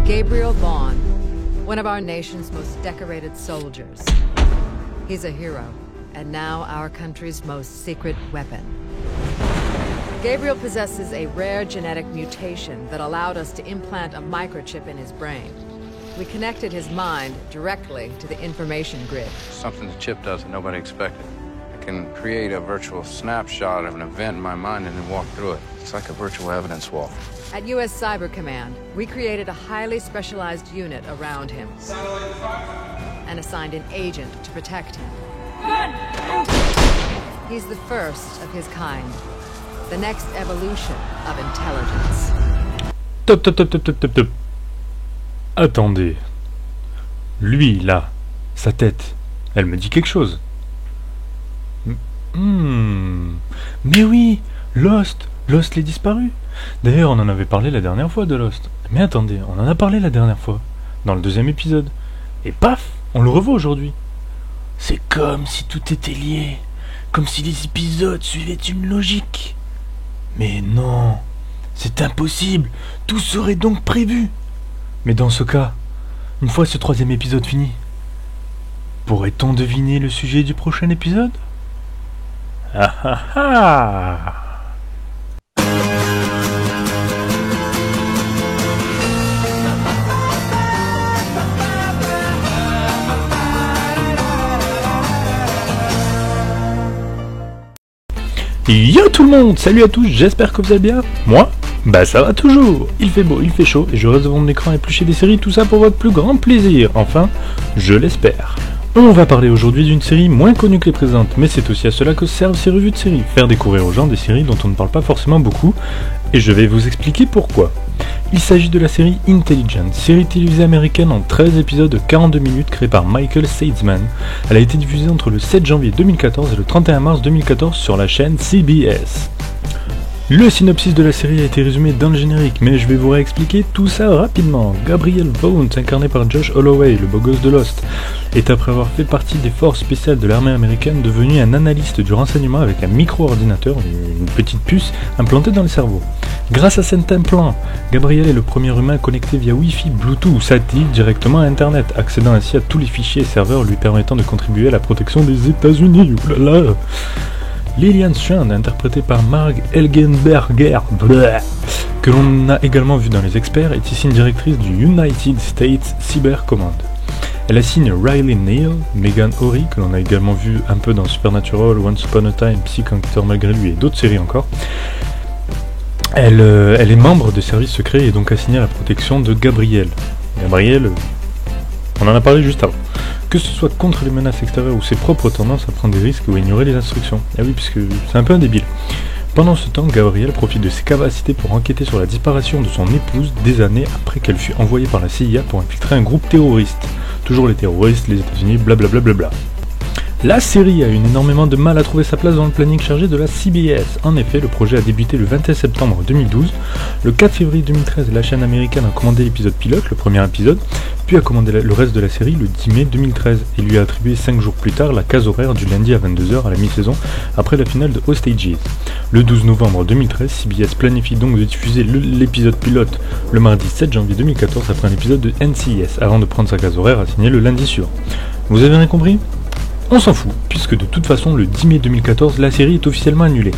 Gabriel Vaughn, one of our nation's most decorated soldiers. He's a hero, and now our country's most secret weapon. Gabriel possesses a rare genetic mutation that allowed us to implant a microchip in his brain. We connected his mind directly to the information grid. Something the chip does that nobody expected. I can create a virtual snapshot of an event in my mind and then walk through it. It's like a virtual evidence wall. At U.S. Cyber Command, we created a highly specialized unit around him and assigned an agent to protect him. He's the first of his kind, the next evolution of intelligence. Top. Attendez. Lui, là, sa tête, elle me dit quelque chose. Mais oui, Lost l'est disparu. D'ailleurs, on en avait parlé la dernière fois de Lost. Mais attendez, on en a parlé la dernière fois, dans le 2e épisode. Et paf, on le revoit aujourd'hui. C'est comme si tout était lié, comme si les épisodes suivaient une logique. Mais non, c'est impossible, tout serait donc prévu. Mais dans ce cas, une fois ce 3e épisode fini, pourrait-on deviner le sujet du prochain épisode? Ah ah ah! Yo tout le monde, salut à tous, j'espère que vous allez bien. Moi, bah ça va toujours. Il fait beau, il fait chaud, et je reste devant mon écran à éplucher des séries, tout ça pour votre plus grand plaisir. Enfin, je l'espère. On va parler aujourd'hui d'une série moins connue que les présentes, mais c'est aussi à cela que servent ces revues de séries, faire découvrir aux gens des séries dont on ne parle pas forcément beaucoup, et je vais vous expliquer pourquoi. Il s'agit de la série Intelligence, série télévisée américaine en 13 épisodes de 42 minutes créée par Michael Seitzman. Elle a été diffusée entre le 7 janvier 2014 et le 31 mars 2014 sur la chaîne CBS. Le synopsis de la série a été résumé dans le générique, mais je vais vous réexpliquer tout ça rapidement. Gabriel Vaughn, incarné par Josh Holloway, le beau gosse de Lost, est après avoir fait partie des forces spéciales de l'armée américaine devenu un analyste du renseignement avec un micro-ordinateur, une petite puce, implantée dans le cerveau. Grâce à cet implant, Gabriel est le premier humain connecté via Wi-Fi, Bluetooth ou satellite directement à Internet, accédant ainsi à tous les fichiers et serveurs lui permettant de contribuer à la protection des États-Unis. Oulala. Lillian Strand, interprétée par Marg Elgenberger, que l'on a également vu dans Les Experts, est ici une directrice du United States Cyber Command. Elle assigne Riley Neal, Megan Horry, que l'on a également vu un peu dans Supernatural, Once Upon a Time, Psych Enquêteur malgré lui et d'autres séries encore. Elle est membre des services secrets et donc assignée à la protection de Gabriel. Gabriel, on en a parlé juste avant. Que ce soit contre les menaces extérieures ou ses propres tendances à prendre des risques ou à ignorer les instructions. Ah oui, puisque c'est un peu un débile. Pendant ce temps, Gabriel profite de ses capacités pour enquêter sur la disparition de son épouse des années après qu'elle fut envoyée par la CIA pour infiltrer un groupe terroriste. Toujours les terroristes, les États-Unis, blablabla. La série a eu énormément de mal à trouver sa place dans le planning chargé de la CBS. En effet, le projet a débuté le 21 septembre 2012. Le 4 février 2013, la chaîne américaine a commandé l'épisode pilote, le premier épisode, puis a commandé le reste de la série le 10 mai 2013 et lui a attribué 5 jours plus tard la case horaire du lundi à 22h à la mi-saison après la finale de Hostages. Le 12 novembre 2013, CBS planifie donc de diffuser l'épisode pilote le mardi 7 janvier 2014 après un épisode de NCIS avant de prendre sa case horaire assignée le lundi suivant. Vous avez rien compris ? On s'en fout, puisque de toute façon, le 10 mai 2014, la série est officiellement annulée.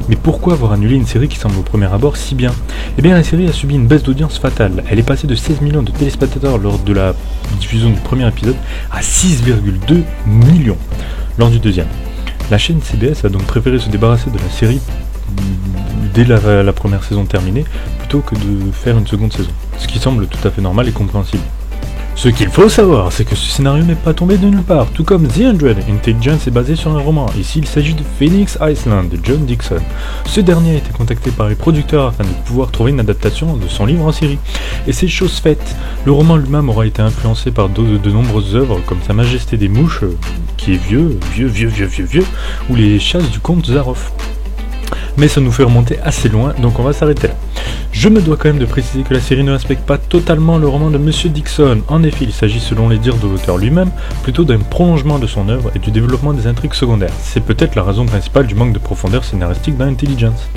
Mais pourquoi avoir annulé une série qui semble au premier abord si bien ? Eh bien, la série a subi une baisse d'audience fatale. Elle est passée de 16 millions de téléspectateurs lors de la diffusion du premier épisode à 6,2 millions lors du deuxième. La chaîne CBS a donc préféré se débarrasser de la série dès la première saison terminée, plutôt que de faire une seconde saison. Ce qui semble tout à fait normal et compréhensible. Ce qu'il faut savoir, c'est que ce scénario n'est pas tombé de nulle part, tout comme The 100, Intelligence est basé sur un roman. Ici, il s'agit de Phoenix Island de John Dixon. Ce dernier a été contacté par les producteurs afin de pouvoir trouver une adaptation de son livre en série. Et c'est chose faite. Le roman lui-même aura été influencé par de nombreuses œuvres, comme Sa Majesté des Mouches, qui est vieux, ou Les Chasses du Comte Zaroff. Mais ça nous fait remonter assez loin, donc on va s'arrêter là. Je me dois quand même de préciser que la série ne respecte pas totalement le roman de Monsieur Dixon. En effet, il s'agit selon les dires de l'auteur lui-même, plutôt d'un prolongement de son œuvre et du développement des intrigues secondaires. C'est peut-être la raison principale du manque de profondeur scénaristique dans Intelligence.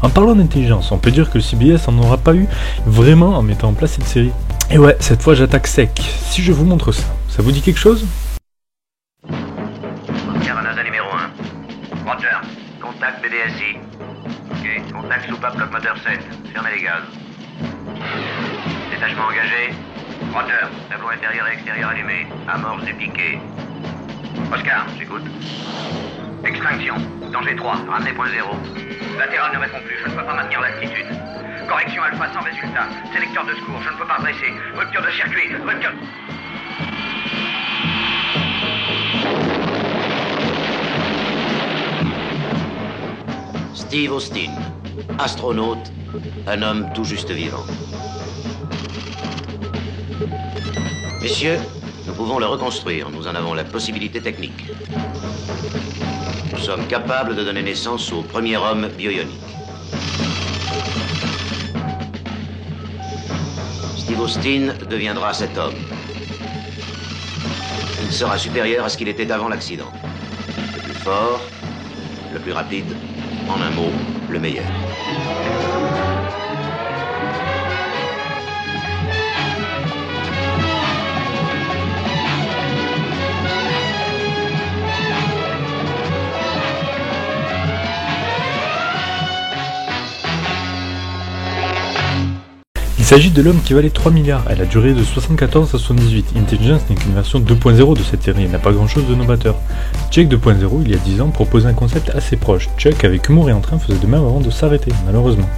En parlant d'intelligence, on peut dire que le CBS n'en aura pas eu vraiment en mettant en place cette série. Et ouais, cette fois j'attaque sec. Si je vous montre ça, ça vous dit quelque chose? Caranasa numéro 1. Roger. Contact BDSI. Ok. Contact soupape bloc moteur 7. Fermez les gaz. Détachement engagé. Roger. Tableau intérieur et extérieur allumé. Amorce et piqué. Oscar, j'écoute. Extinction. Danger 3. Ramenez point 0. Latéral ne répond plus. Je ne peux pas maintenir l'altitude. Correction alpha sans résultat. Sélecteur de secours. Je ne peux pas dresser. Rupture de circuit. Rupture... Steve Austin, astronaute, un homme tout juste vivant. Messieurs, nous pouvons le reconstruire, nous en avons la possibilité technique. Nous sommes capables de donner naissance au premier homme bioionique. Steve Austin deviendra cet homme. Il sera supérieur à ce qu'il était avant l'accident. Le plus fort, le plus rapide, en un mot, le meilleur. Il s'agit de l'homme qui valait 3 milliards, elle a duré de 74 à 78. Intelligence n'est qu'une version 2.0 de cette série, elle n'a pas grand chose de novateur. Chuck 2.0, il y a 10 ans, proposait un concept assez proche. Chuck, avec humour et entrain, faisait de même avant de s'arrêter, malheureusement.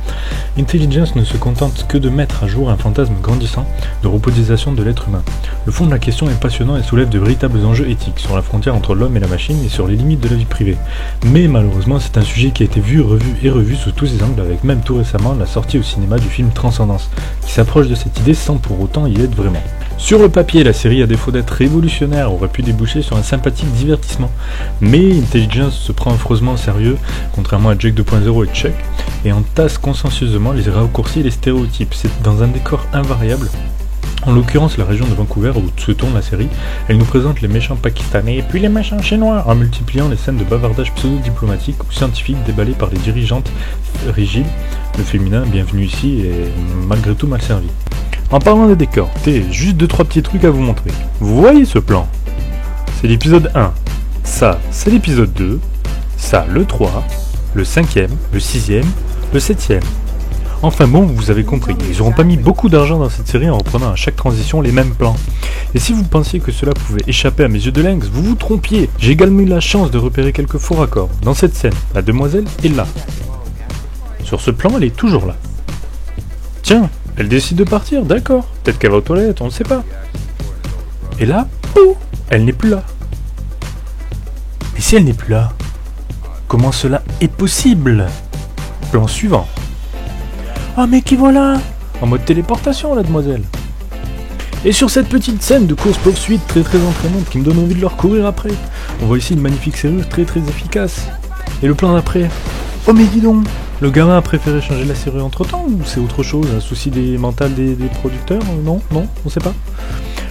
Intelligence ne se contente que de mettre à jour un fantasme grandissant de robotisation de l'être humain. Le fond de la question est passionnant et soulève de véritables enjeux éthiques sur la frontière entre l'homme et la machine et sur les limites de la vie privée. Mais malheureusement, c'est un sujet qui a été vu, revu et revu sous tous ses angles, avec même tout récemment la sortie au cinéma du film Transcendance, qui s'approche de cette idée sans pour autant y être vraiment. Sur le papier, la série, à défaut d'être révolutionnaire, aurait pu déboucher sur un sympathique divertissement, mais Intelligence se prend affreusement au sérieux, contrairement à Jack 2.0 et Chuck, et entasse consciencieusement les raccourcis et les stéréotypes. C'est dans un décor invariable. En l'occurrence, la région de Vancouver où se tourne la série, elle nous présente les méchants pakistanais puis les méchants chinois, en multipliant les scènes de bavardage pseudo-diplomatique ou scientifique déballées par les dirigeantes rigides. Le féminin, bienvenue ici, est malgré tout mal servi. En parlant des décors, juste 2-3 petits trucs à vous montrer. Vous voyez ce plan? C'est l'épisode 1. Ça, c'est l'épisode 2. Ça, le 3. Le 5e, le 6e, le 7e. Enfin bon, vous avez compris, ils n'auront pas mis beaucoup d'argent dans cette série en reprenant à chaque transition les mêmes plans. Et si vous pensiez que cela pouvait échapper à mes yeux de lynx, vous vous trompiez. J'ai également eu la chance de repérer quelques faux raccords. Dans cette scène, la demoiselle est là. Sur ce plan, elle est toujours là. Tiens, elle décide de partir, d'accord. Peut-être qu'elle va aux toilettes, on ne sait pas. Et là, elle n'est plus là. Mais si elle n'est plus là, comment cela est possible? Plan suivant. Ah mais qui voilà? En mode téléportation, la demoiselle. Et sur cette petite scène de course-poursuite très entraînante qui me donne envie de leur courir après, on voit ici une magnifique serrure très efficace. Et le plan d'après. Oh mais dis donc, le gamin a préféré changer la serrure entre temps ou c'est autre chose, un souci mental des producteurs? Non, on sait pas.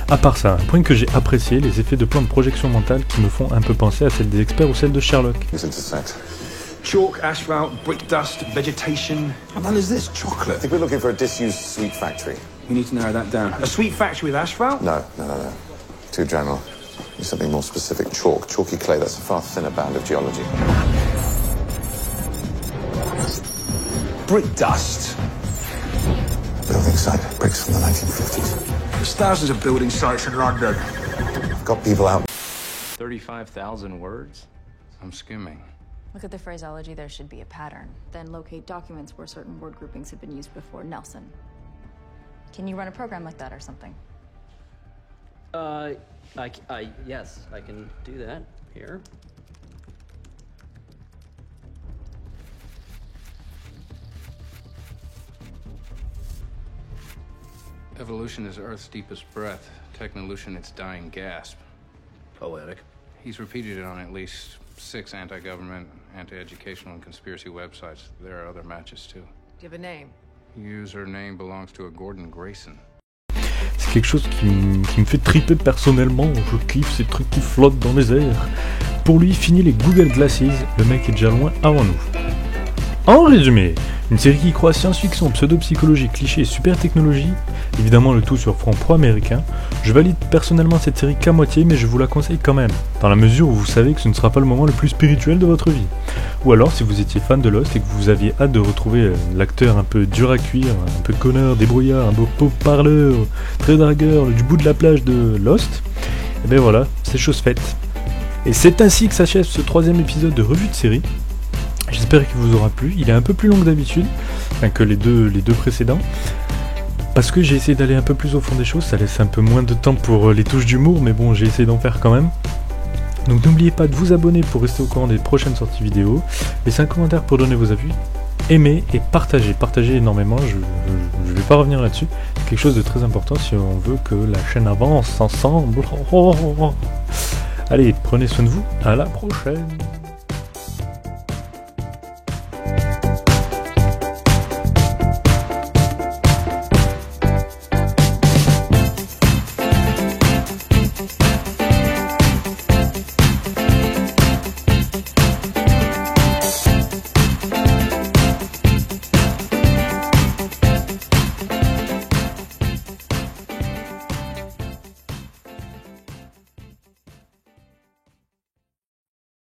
À part ça, un point que j'ai apprécié, les effets de plan de projection mentale qui me font un peu penser à celle des experts ou celle de Sherlock. Chalk, asphalt, brick dust, vegetation. And then there's this chocolate. I think we're looking for a disused sweet factory. We need to narrow that down. A sweet factory with asphalt? No. Too general. Need something more specific. Chalk, chalky clay, that's a far thinner band of geology. Brick dust. Building site, bricks from the 1950s. There's thousands of building sites in London. Got people out. 35,000 words? I'm skimming. Look at the phraseology, there should be a pattern. Then locate documents where certain word groupings have been used before. Nelson. Can you run a program like that or something? Yes, I can do that here. Evolution is Earth's deepest breath. Technolution its dying gasp. Poetic. He's repeated it on at least 6 anti-government, anti-educational and conspiracy websites. There are other matches too. Do you have a name? Username belongs to a Gordon Grayson. C'est quelque chose qui me fait triper personnellement, je kiffe ces trucs qui flottent dans les airs. Pour lui, fini les Google Glasses, le mec est déjà loin avant nous. En résumé, une série qui croise science-fiction, pseudo-psychologie, clichés et super technologie, évidemment le tout sur front pro-américain. Je valide personnellement cette série qu'à moitié, mais je vous la conseille quand même, dans la mesure où vous savez que ce ne sera pas le moment le plus spirituel de votre vie. Ou alors, si vous étiez fan de Lost et que vous aviez hâte de retrouver l'acteur un peu dur à cuire, un peu connard, débrouillard, un beau pauvre parleur, très dragueur, du bout de la plage de Lost, et ben voilà, c'est chose faite. Et c'est ainsi que s'achève ce 3e épisode de revue de série. J'espère qu'il vous aura plu. Il est un peu plus long que d'habitude, que les deux précédents, parce que j'ai essayé d'aller un peu plus au fond des choses. Ça laisse un peu moins de temps pour les touches d'humour, mais bon, j'ai essayé d'en faire quand même. Donc n'oubliez pas de vous abonner pour rester au courant des prochaines sorties vidéo. Laissez un commentaire pour donner vos avis. Aimez et partagez. Partagez énormément, je ne vais pas revenir là-dessus. C'est quelque chose de très important si on veut que la chaîne avance ensemble. Allez, prenez soin de vous. À la prochaine.